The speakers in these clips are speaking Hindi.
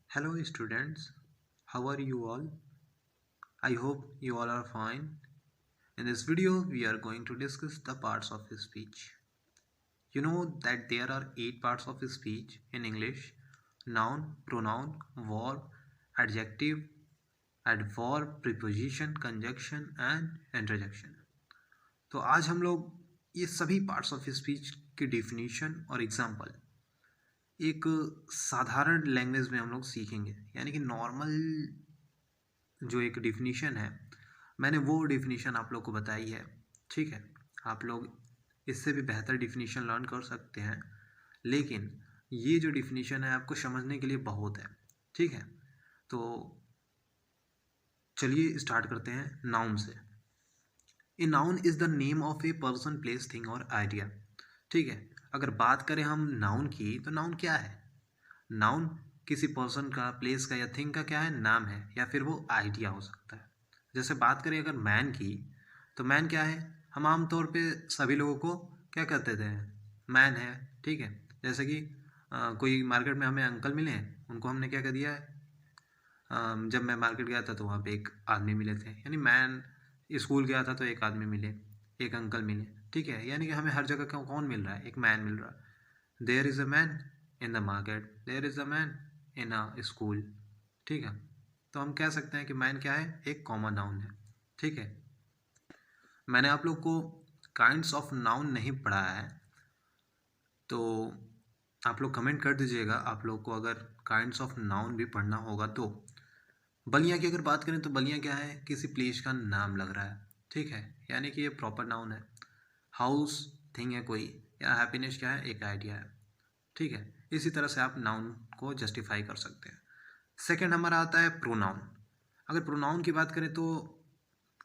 Hello students, how are you all? I hope you all are fine. In this video, we are going to discuss the parts of speech. You know that there are 8 parts of speech in English: noun, pronoun, verb, adjective, adverb, preposition, conjunction and interjection. तो आज हम लोग ये सभी पार्ट्स ऑफ स्पीच की डिफिनीशन और एग्जाम्पल एक साधारण लैंग्वेज में हम लोग सीखेंगे, यानी कि नॉर्मल जो एक डिफिनीशन है मैंने वो डिफिनीशन आप लोग को बताई है। ठीक है, आप लोग इससे भी बेहतर डिफिनीशन लर्न कर सकते हैं, लेकिन ये जो डिफिनीशन है आपको समझने के लिए बहुत है। ठीक है, तो चलिए स्टार्ट करते हैं नाउन से। A noun is the name of a person, place, thing और आइडिया। ठीक है, अगर बात करें हम नाउन की तो नाउन क्या है? नाउन किसी पर्सन का, प्लेस का या थिंग का क्या है? नाम है, या फिर वो आइडिया हो सकता है। जैसे बात करें अगर मैन की, तो मैन क्या है? हम आमतौर पे सभी लोगों को क्या कहते थे? मैन है। ठीक है, जैसे कि कोई मार्केट में हमें अंकल मिले, उनको हमने क्या कह दिया है? जब मैं मार्केट गया था तो वहाँ पे एक आदमी मिले थे, यानी मैन। स्कूल गया था तो एक आदमी मिले, एक अंकल मिले। ठीक है, यानी कि हमें हर जगह कौन मिल रहा है? एक मैन मिल रहा है। There is a man in the market, there is a man in a school. ठीक है, तो हम कह सकते हैं कि मैन क्या है? एक कॉमन नाउन है। ठीक है, मैंने आप लोग को काइंड्स ऑफ नाउन नहीं पढ़ा है, तो आप लोग कमेंट कर दीजिएगा आप लोग को अगर काइंड्स ऑफ नाउन भी पढ़ना होगा तो। बलिया की अगर बात करें तो बलिया क्या है? किसी प्लेस का नाम लग रहा है। ठीक है, यानी कि ये प्रॉपर नाउन है। हाउस थिंग है कोई, या हैप्पीनेस क्या है? एक आइडिया है। ठीक है, इसी तरह से आप नाउन को जस्टिफाई कर सकते हैं। सेकंड हमारा आता है प्रोनाउन। अगर प्रोनाउन की बात करें तो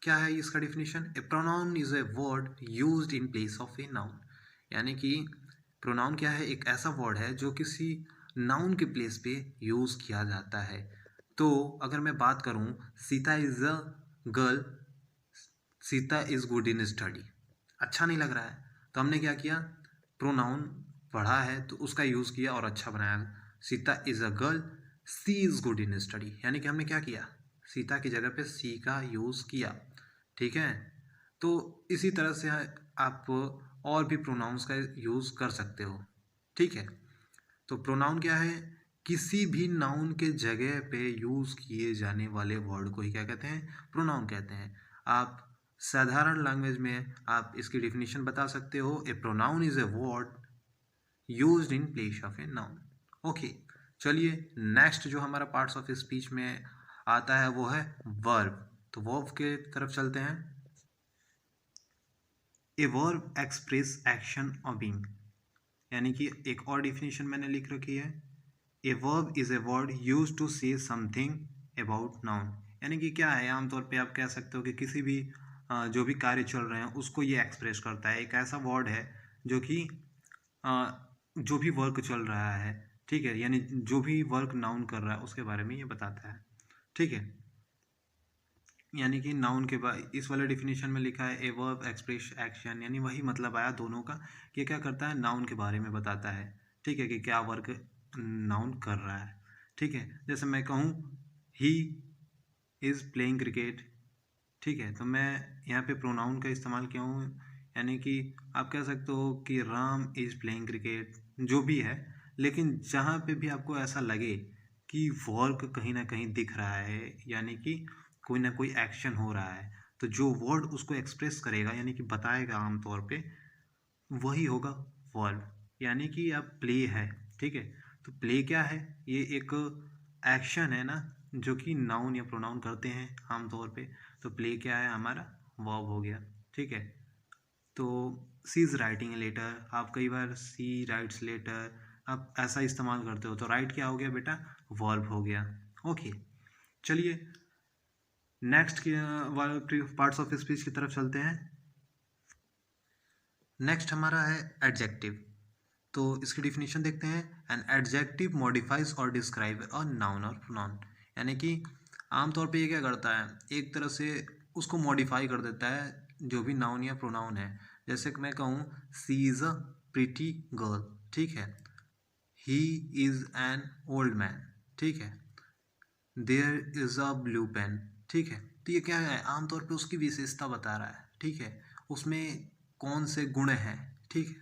क्या है इसका definition? A pronoun is a word used in place of a noun. यानी कि प्रोनाउन क्या है? एक ऐसा वर्ड है जो किसी नाउन के प्लेस पे यूज़ किया जाता है। तो अगर मैं बात करूं, Sita is a girl, Sita is good in study, अच्छा नहीं लग रहा है, तो हमने क्या किया? प्रोनाउन पढ़ा है तो उसका यूज़ किया और अच्छा बनाया। Sita is a girl, she is good in study, यानी कि हमने क्या किया? सीता की जगह पे सी का यूज़ किया। ठीक है, तो इसी तरह से आप और भी प्रोनाउंस का यूज़ कर सकते हो। ठीक है, तो प्रोनाउन क्या है? किसी भी नाउन के जगह पे यूज़ किए जाने वाले वर्ड को ही क्या कहते हैं? प्रोनाउन कहते हैं। आप साधारण लैंग्वेज में आप इसकी डिफिनीशन बता सकते हो, a pronoun is a word used in place of a noun. Okay, चलिए नेक्स्ट जो हमारा पार्ट्स ऑफ स्पीच में आता है वो है वर्ब। तो वर्ब के तरफ चलते हैं। ए वर्ब एक्सप्रेस एक्शन और बीइंग, यानी कि एक और डिफिनीशन मैंने लिख रखी है। A verb is a word use to say something about noun, यानी कि क्या है? आमतौर पे आप कह सकते हो कि किसी भी जो भी कार्य चल रहे हैं उसको ये एक्सप्रेस करता है। एक ऐसा वर्ड है जो कि जो भी वर्क चल रहा है, ठीक है, यानी जो भी वर्क नाउन कर रहा है उसके बारे में ये बताता है। ठीक है, यानी कि नाउन के बाद इस वाले डिफिनीशन में लिखा है ए वर्ब एक्सप्रेस एक्शन, यानी वही मतलब आया दोनों का कि क्या करता है? नाउन के बारे में बताता है। ठीक है, कि क्या वर्क नाउन कर रहा है। ठीक है, जैसे मैं कहूँ ही इज़ प्लेइंग क्रिकेट। ठीक है, तो मैं यहाँ पे प्रोनाउन का इस्तेमाल किया हूँ, यानी कि आप कह सकते हो कि राम इज़ प्लेइंग क्रिकेट, जो भी है। लेकिन जहाँ पे भी आपको ऐसा लगे कि वर्क कहीं ना कहीं दिख रहा है, यानी कि कोई ना कोई एक्शन हो रहा है, तो जो वर्ड उसको एक्सप्रेस करेगा यानी कि बताएगा आमतौर पे, वही होगा वर्ब। यानी कि अब प्ले है। ठीक है, तो प्ले क्या है? ये एक एक्शन है ना, जो कि नाउन या प्रोनाउन करते हैं आमतौर पे। तो प्ले क्या है? हमारा वर्ब हो गया। ठीक है, तो सी इज़ राइटिंग लेटर, आप कई बार सी राइट्स लेटर आप ऐसा इस्तेमाल करते हो, तो राइट क्या हो गया बेटा? वर्ब हो गया। ओके, चलिए नेक्स्ट के वाले पार्ट्स ऑफ स्पीच की तरफ चलते हैं। नेक्स्ट हमारा है एडजेक्टिव। तो इसकी डिफिनीशन देखते हैं। एन एडजेक्टिव मॉडिफाइज और डिस्क्राइब अ नाउन और प्रोनाउन, यानी कि आमतौर पे ये क्या करता है? एक तरह से उसको मॉडिफाई कर देता है जो भी नाउन या प्रोनाउन है। जैसे कि मैं कहूँ she is a pretty girl, ठीक है, he is an old man. ठीक है, there is a blue pen, ठीक है। तो ये क्या है, आमतौर पे उसकी विशेषता बता रहा है, ठीक है, उसमें कौन से गुण हैं, ठीक है।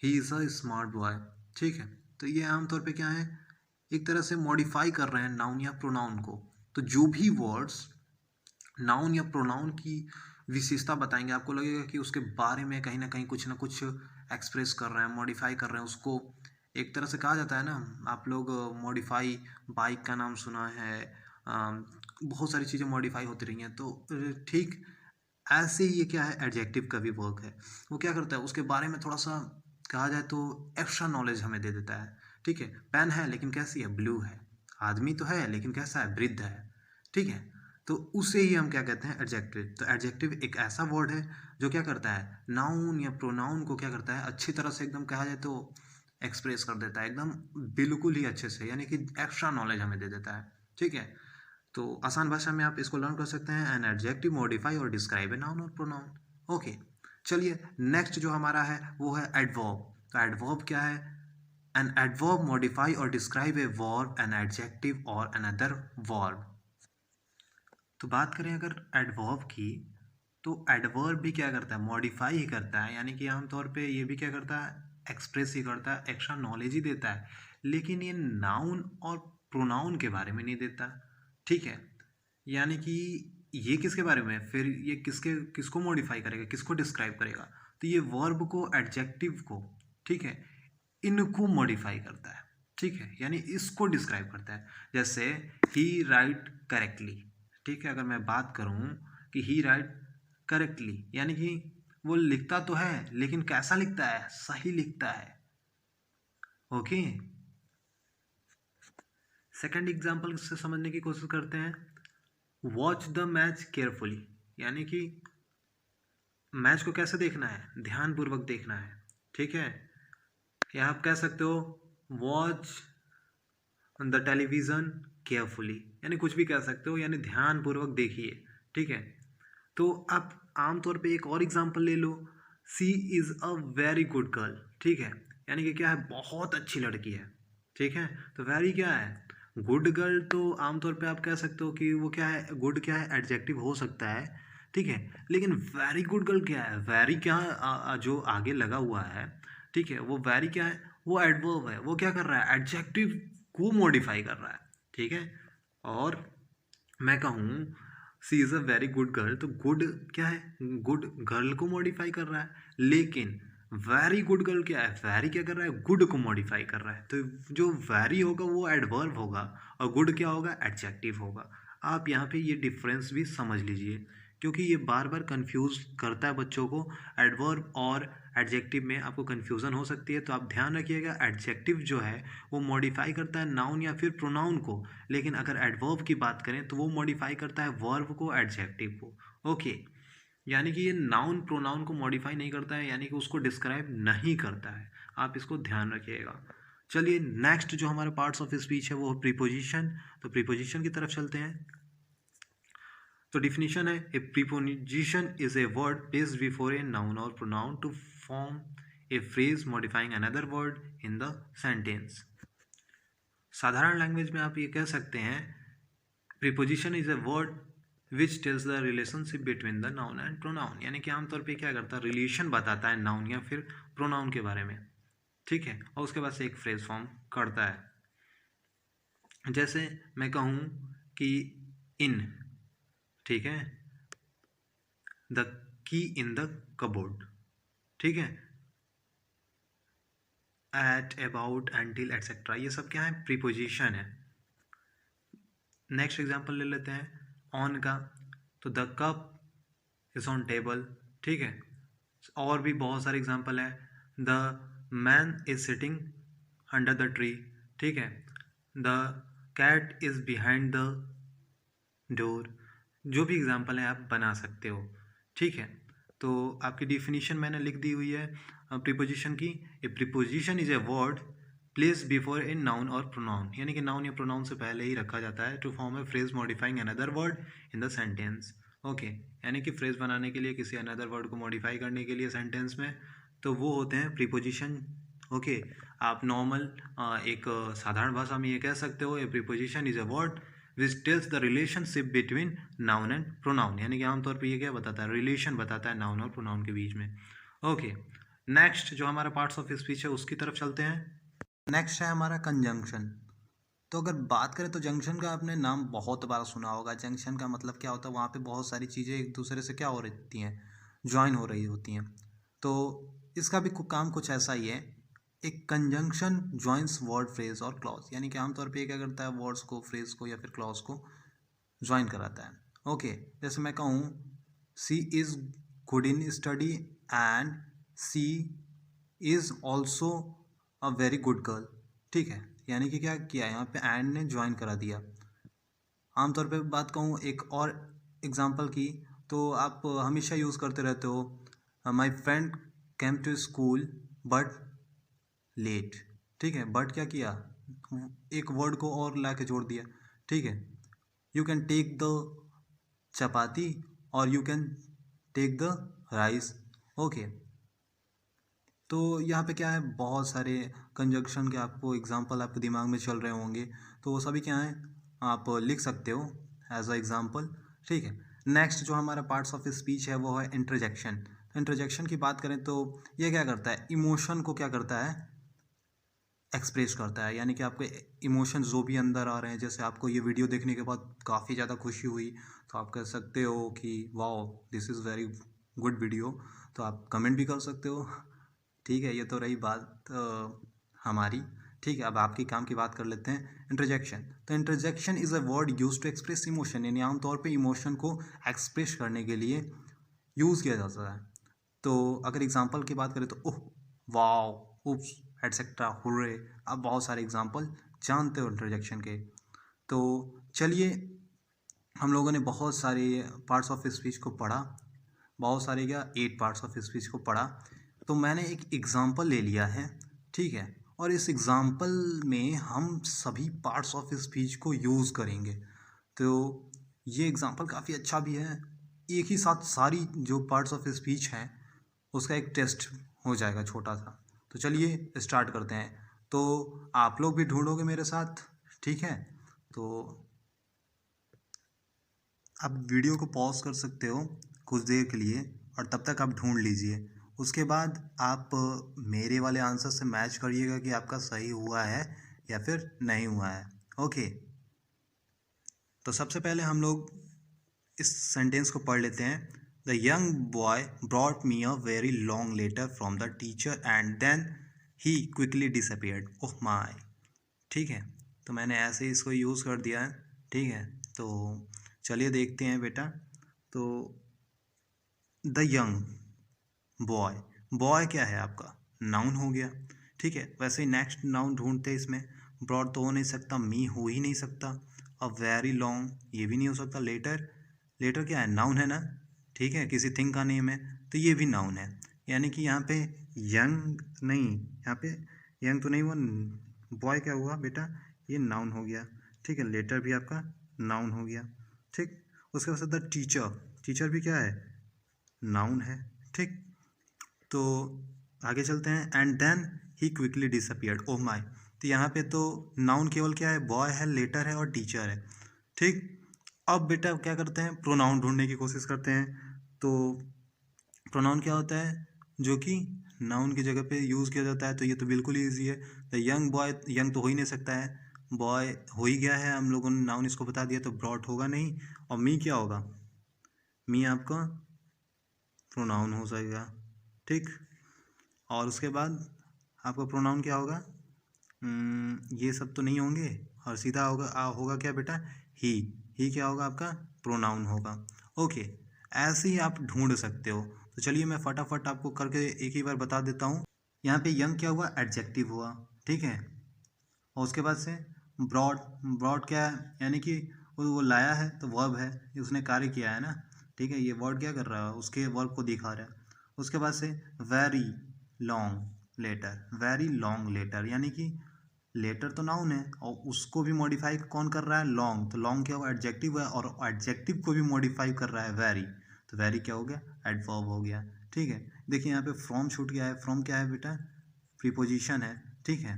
He is a smart boy, ठीक है। तो ये आमतौर पे क्या है, एक तरह से मॉडिफाई कर रहे हैं नाउन या प्रोनाउन को। तो जो भी वर्ड्स नाउन या प्रोनाउन की विशेषता बताएंगे, आपको लगेगा कि उसके बारे में कहीं ना कुछ एक्सप्रेस कर रहे हैं, मॉडिफाई कर रहे हैं उसको। एक तरह से कहा जाता है ना, आप लोग मॉडिफाई बाइक का नाम सुना है, बहुत सारी चीज़ें मॉडिफाई होती रही हैं। तो ठीक ऐसे ही ये क्या है, एडजेक्टिव का भी वर्क है। वो क्या करता है, उसके बारे में थोड़ा सा कहा जाए तो एक्स्ट्रा नॉलेज हमें दे देता है, ठीक है। पेन है लेकिन कैसी है, ब्लू है। आदमी तो है लेकिन कैसा है, वृद्ध है, ठीक है। तो उसे ही हम क्या कहते हैं, एडजेक्टिव। तो एडजेक्टिव एक ऐसा वर्ड है जो क्या करता है, नाउन या प्रोनाउन को क्या करता है, अच्छी तरह से एकदम कहा जाए तो एक्सप्रेस कर देता है, एकदम बिल्कुल ही अच्छे से, यानी कि एक्स्ट्रा नॉलेज हमें दे देता है, ठीक है। तो आसान भाषा में आप इसको लर्न कर सकते हैं, एन एडजेक्टिव मॉडिफाई और डिस्क्राइब ए नाउन और प्रोनाउन। ओके, चलिए नेक्स्ट जो हमारा है वो है एडवर्ब। तो एडवर्ब क्या है, एन एडवर्ब मॉडिफाई और describe a verb, an adjective और अनदर वर्ब। तो बात करें अगर एडवर्ब की, तो एडवर्ब भी क्या करता है, मॉडिफाई ही करता है, यानी कि आमतौर पे ये भी क्या करता है, एक्सप्रेस ही करता है, एक्स्ट्रा नॉलेज ही देता है। लेकिन ये नाउन और प्रोनाउन के बारे में नहीं देता, ठीक है। यानी कि ये किसके बारे में है? फिर ये किसको मॉडिफाई करेगा, किसको डिस्क्राइब करेगा? तो ये वर्ब को, एडजेक्टिव को, ठीक है, इनको मॉडिफाई करता है, ठीक है, यानी इसको डिस्क्राइब करता है। जैसे ही राइट करेक्टली, ठीक है, अगर मैं बात करूं कि ही राइट करेक्टली, यानी कि वो लिखता तो है लेकिन कैसा लिखता है, सही लिखता है। ओके, सेकंड एग्जांपल से समझने की कोशिश करते हैं। वॉच द मैच केयरफुली, यानी कि मैच को कैसे देखना है, ध्यानपूर्वक देखना है, ठीक है। या आप कह सकते हो वॉच द टेलीविज़न केयरफुली, यानी कुछ भी कह सकते हो, यानी ध्यानपूर्वक देखिए, ठीक है। तो आप आमतौर पे एक और एग्जांपल ले लो, she is a very good girl, ठीक है, यानी कि क्या है, बहुत अच्छी लड़की है, ठीक है। तो वेरी क्या है, गुड गर्ल। तो आमतौर पे आप कह सकते हो कि वो क्या है, गुड क्या है, एडजेक्टिव हो सकता है, ठीक है। लेकिन वेरी गुड गर्ल क्या है, वेरी क्या जो आगे लगा हुआ है, ठीक है, वो वेरी क्या है, वो एडवर्ब है, वो क्या कर रहा है, एडजेक्टिव को मॉडिफाई कर रहा है, ठीक है। और मैं कहूँ she is a very good girl, तो गुड क्या है, गुड गर्ल को मॉडिफाई कर रहा है। लेकिन वेरी गुड गर्ल क्या है, वेरी क्या कर रहा है, गुड को मॉडिफाई कर रहा है। तो जो वेरी होगा वो एडवर्ब होगा और गुड क्या होगा, एडजेक्टिव होगा। आप यहाँ पे ये डिफरेंस भी समझ लीजिए, क्योंकि ये बार बार कंफ्यूज करता है बच्चों को। एडवर्ब और एडजेक्टिव में आपको कन्फ्यूज़न हो सकती है, तो आप ध्यान रखिएगा, एडजेक्टिव जो है वो मॉडिफाई करता है नाउन या फिर प्रोनाउन को। लेकिन अगर एडवर्ब की बात करें तो वो मॉडिफाई करता है वर्ब को, एडजेक्टिव को। ओके, यानी कि ये नाउन प्रोनाउन को मॉडिफाई नहीं करता है, यानी कि उसको डिस्क्राइब नहीं करता है। आप इसको ध्यान रखिएगा। चलिए नेक्स्ट जो हमारे पार्ट्स ऑफ स्पीच है वो प्रीपोजिशन। तो प्रीपोजिशन की तरफ चलते हैं। तो डिफिनीशन है, a preposition is a word placed before a noun और pronoun to form a phrase modifying another word in the sentence. साधारण लैंग्वेज में आप ये कह सकते हैं, preposition is a word which tells the relationship between the noun and pronoun, यानी कि आमतौर पे क्या करता है, रिलेशन बताता है नाउन या फिर प्रोनाउन के बारे में, ठीक है, और उसके बाद से एक फ्रेज फॉर्म करता है। जैसे मैं कहूँ कि इन, ठीक है, the key in the cupboard, ठीक है, एट, अबाउट, एंटिल, एटसेट्रा, ये सब क्या है, प्रीपोजिशन है। नेक्स्ट एग्जांपल ले लेते हैं ऑन का। तो the cup is on table, ठीक है। और भी बहुत सारे एग्जांपल है, the man is sitting under the tree, ठीक है, the cat is behind the door. जो भी एग्जांपल है आप बना सकते हो, ठीक है। तो आपकी डिफिनीशन मैंने लिख दी हुई है प्रीपोजिशन की। ए preposition is a word place before a noun और प्रोनाउन, यानी कि नाउन या प्रोनाउन से पहले ही रखा जाता है, to form a phrase modifying another word in the sentence. Okay, यानी कि फ्रेज बनाने के लिए, किसी अनदर वर्ड को मॉडिफाई करने के लिए सेंटेंस में, तो वो होते हैं प्रीपोजिशन। ओके, आप नॉर्मल एक साधारण भाषा में ये कह सकते हो, ए preposition is a word which tells the relationship between noun and pronoun, यानी कि आमतौर पे ये क्या बताता है, रिलेशन बताता है नाउन और प्रोनाउन के बीच में। ओके, नेक्स्ट जो हमारा पार्ट्स ऑफ स्पीच है उसकी तरफ चलते हैं। नेक्स्ट है हमारा कंजंक्शन। तो अगर बात करें तो जंक्शन का आपने नाम बहुत बार सुना होगा। जंक्शन का मतलब क्या होता है, वहाँ पे बहुत सारी चीज़ें एक दूसरे से क्या हो रहती हैं, ज्वाइन हो रही होती हैं। तो इसका भी काम कुछ ऐसा ही है। एक कंजंक्शन ज्वाइंस वर्ड, फ्रेज और क्लॉज, यानी कि आमतौर पे क्या करता है, वर्ड्स को, फ्रेज को या फिर क्लॉज को ज्वाइन कराता है। ओके, जैसे मैं कहूँ she is good in study and she is also a very good girl. ठीक है, यानी कि क्या किया यहाँ पे एंड ने ज्वाइन करा दिया। आमतौर पे बात कहूँ एक और एग्जांपल की, तो आप हमेशा यूज़ करते रहते हो, my friend came to school but late. ठीक है, बट क्या किया, एक वर्ड को और ला के जोड़ दिया। ठीक है, you can take the chapati और you can take the rice. Okay, तो यहाँ पे क्या है, बहुत सारे कंजक्शन के आपको एग्जांपल आपके दिमाग में चल रहे होंगे, तो वो सभी क्या हैं, आप लिख सकते हो एज अ एग्जांपल। ठीक है, नेक्स्ट जो हमारा पार्ट्स ऑफ स्पीच है वो है इंटरजेक्शन। इंटरजेक्शन की बात करें तो ये क्या करता है, इमोशन को क्या करता है, एक्सप्रेस करता है। यानी कि आपके इमोशंस जो भी अंदर आ रहे हैं, जैसे आपको ये वीडियो देखने के बाद काफ़ी ज़्यादा खुशी हुई, तो आप कह सकते हो कि wow this is very good video, तो आप कमेंट भी कर सकते हो। ठीक है, ये तो रही बात हमारी। ठीक है, अब आपकी काम की बात कर लेते हैं, इंटरजेक्शन। तो interjection is a word use to express emotion, यानी आमतौर पे इमोशन को एक्सप्रेस करने के लिए यूज़ किया जाता है। तो अगर एग्जांपल की बात करें तो ओह, वाओ, उप्स, एटसेट्रा, हुर्रे, आप बहुत सारे एग्जांपल जानते हो इंटरजेक्शन के। तो चलिए, हम लोगों ने बहुत सारे पार्ट्स ऑफ स्पीच को पढ़ा, बहुत सारे क्या 8 पार्ट्स ऑफ स्पीच को पढ़ा। तो मैंने एक एग्ज़ाम्पल ले लिया है। ठीक है, और इस एग्ज़ाम्पल में हम सभी पार्ट्स ऑफ स्पीच को यूज़ करेंगे। तो ये एग्ज़ाम्पल काफ़ी अच्छा भी है, एक ही साथ सारी जो पार्ट्स ऑफ स्पीच हैं उसका एक टेस्ट हो जाएगा छोटा सा। तो चलिए स्टार्ट करते हैं। तो आप लोग भी ढूंढोगे मेरे साथ, ठीक है। तो आप वीडियो को पॉज कर सकते हो कुछ देर के लिए, और तब तक आप ढूंढ लीजिए। उसके बाद आप मेरे वाले आंसर से मैच करिएगा कि आपका सही हुआ है या फिर नहीं हुआ है। ओके, तो सबसे पहले हम लोग इस सेंटेंस को पढ़ लेते हैं। The young boy brought me a very long letter from the teacher and then he quickly disappeared. Oh my. ठीक है, तो मैंने ऐसे ही इसको यूज़ कर दिया है। ठीक है, तो चलिए देखते हैं बेटा। तो द यंग बॉय, बॉय क्या है आपका, नाउन हो गया। ठीक है, वैसे ही नेक्स्ट नाउन ढूंढते हैं इसमें। ब्रॉड तो हो नहीं सकता, मी हो ही नहीं सकता, अब वेरी लॉन्ग ये भी नहीं हो सकता। लेटर, लेटर क्या है, नाउन है ना। ठीक है, किसी थिंग का नेम है, तो ये भी नाउन है। यानी कि यहाँ पे यंग नहीं, यहाँ पे यंग तो नहीं हुआ, बॉय क्या हुआ बेटा, ये नाउन हो गया। ठीक है, लेटर भी आपका नाउन हो गया। ठीक, उसके बाद द टीचर, टीचर भी क्या है, नाउन है। ठीक, तो आगे चलते हैं। And then he quickly disappeared, oh my. तो यहाँ पे तो नाउन केवल क्या है, बॉय है, लेटर है और टीचर है। ठीक, अब बेटा क्या करते हैं, प्रोनाउन ढूंढने की कोशिश करते हैं। तो प्रोनाउन क्या होता है, जो कि नाउन की जगह पे यूज़ किया जाता है। तो ये तो बिल्कुल ही ईजी है। द यंग बॉय, यंग तो हो ही नहीं सकता है, बॉय हो ही गया है, हम लोगों ने नाउन इसको बता दिया, तो ब्रॉट होगा नहीं। और मी क्या होगा, मी आपका प्रोनाउन हो जाएगा। ठीक, और उसके बाद आपका प्रोनाउन क्या होगा, ये सब तो नहीं होंगे, और सीधा होगा होगा क्या बेटा, ही क्या होगा आपका, प्रोनाउन होगा। ओके, ऐसे ही आप ढूंढ सकते हो। तो चलिए मैं फटाफट आपको करके एक ही बार बता देता हूँ। यहाँ पे यंग क्या हुआ, एडजेक्टिव हुआ। ठीक है, और उसके बाद से ब्रॉड, ब्रॉड क्या है, यानी कि वो लाया है तो वर्ब है, उसने कार्य किया है ना। ठीक है, ये वर्ड क्या कर रहा है, उसके वर्ब को दिखा रहा है। उसके बाद से very long letter, very long letter, यानी कि लेटर तो नाउन है और उसको भी मॉडिफाई कौन कर रहा है, लॉन्ग। तो लॉन्ग क्या हुआ, एडजेक्टिव है, और एडजेक्टिव को भी मॉडिफाई कर रहा है वेरी। तो वेरी क्या हो गया, एडवर्ब हो गया। ठीक है, देखिए यहाँ पे फ्रॉम छूट गया है। फ्रॉम क्या है बेटा, प्रीपोजिशन है। ठीक है,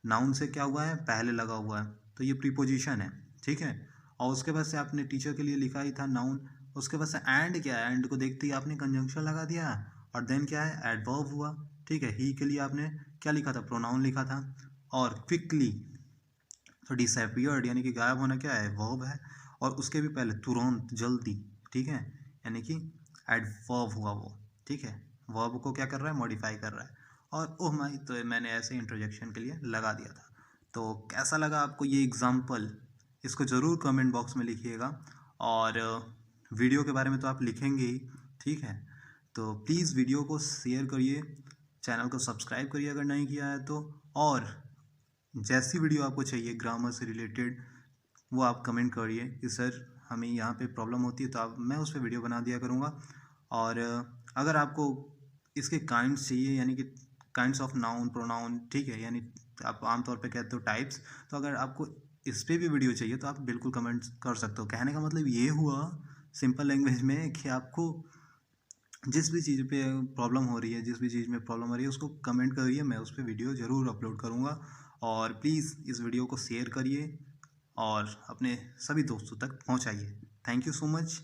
नाउन से क्या हुआ है, पहले लगा हुआ है, तो ये प्रीपोजिशन है। ठीक है, और उसके बाद से आपने टीचर के लिए लिखा ही था नाउन, उसके बाद से एंड क्या है, एंड को देखते ही आपने कंजंक्शन लगा दिया और देन क्या है एडवर्ब हुआ। ठीक है, ही के लिए आपने क्या लिखा था, प्रोनाउन लिखा था। और क्विकली तो डिसअपियर्ड यानी कि गायब होना क्या है, वर्ब है। और उसके भी पहले तुरंत, जल्दी, ठीक है, यानी कि एडवर्ब हुआ वो। ठीक है, वर्ब को क्या कर रहा है, मॉडिफाई कर रहा है। और ओह माई, तो मैंने ऐसे इंट्रोडक्शन के लिए लगा दिया था। तो कैसा लगा आपको ये एग्जाम्पल, इसको ज़रूर कमेंट बॉक्स में लिखिएगा। और वीडियो के बारे में तो आप लिखेंगे ही, ठीक है। तो प्लीज़ वीडियो को शेयर करिए, चैनल को सब्सक्राइब करिए अगर नहीं किया है तो। और जैसी वीडियो आपको चाहिए ग्रामर से रिलेटेड, वो आप कमेंट करिए कि सर हमें यहाँ पे प्रॉब्लम होती है, तो आप मैं उस पर वीडियो बना दिया करूँगा। और अगर आपको इसके काइंड्स चाहिए, यानी कि काइंड्स ऑफ नाउन, प्रोनाउन, ठीक है, यानी आप आमतौर पे कहते हो टाइप्स, तो अगर आपको इस पर भी वीडियो चाहिए तो आप बिल्कुल कमेंट कर सकते हो। कहने का मतलब ये हुआ सिंपल लैंग्वेज में कि आपको जिस भी चीज़ पे प्रॉब्लम हो रही है, जिस भी चीज़ में प्रॉब्लम हो रही है, उसको कमेंट करिए, मैं उस पर वीडियो ज़रूर अपलोड करूँगा। और प्लीज़ इस वीडियो को शेयर करिए और अपने सभी दोस्तों तक पहुँचाइए। Thank you so much.